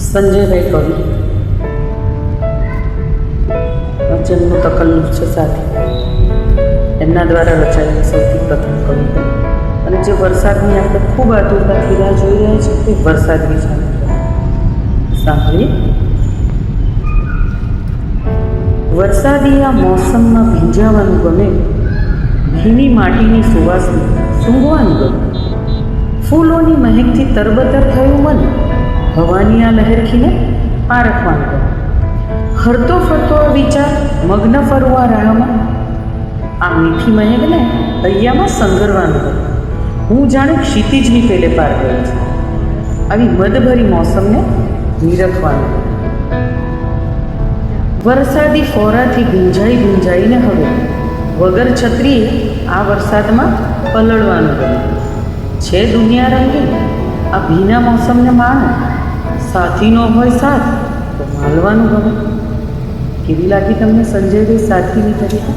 સંજયભાઈ કવિ જેમનું તકલ્લુફ છે સાથે એમના દ્વારા રચાયેલી સૌથી પ્રથમ કવિતા, અને જે વરસાદની આપણે ખૂબ આતુરતાથી રાહ જોઈ રહ્યા છીએ તે વરસાદની સાંભળીએ. વરસાદી આ મોસમમાં ભીંજાવાનું ગમે, ભીની માટીની સુવાસને સૂંઘવાનું ગમે, ફૂલોની મહેકથી તરબતર થયું મન, હવાની આ લહેરખીને પારખવાનું ગમે, હરતો ફરતો આ વિચાર મગ્ન ફરવા રાહમાં, આ મીઠી મહેકને હૈયામાં સંગરવાનું ગમે, હું જાણે ક્ષિતિજની પેલે પાર ગયો છું, આવી મદભરી મોસમને નિરખવાનું ગમે. વરસાદી ફોરાથી ભીંજાઈને હવે વગર છત્રીએ આ વરસાદમાં પલળવાનું ગમે, છે દુનિયા રંગીન આ ભીના મોસમને માણો, સાથી ન હોય સાથ તો માલવાનું ગમે. કેવી લાગી તમને સંજયભાઈ સાથીની તરીકે?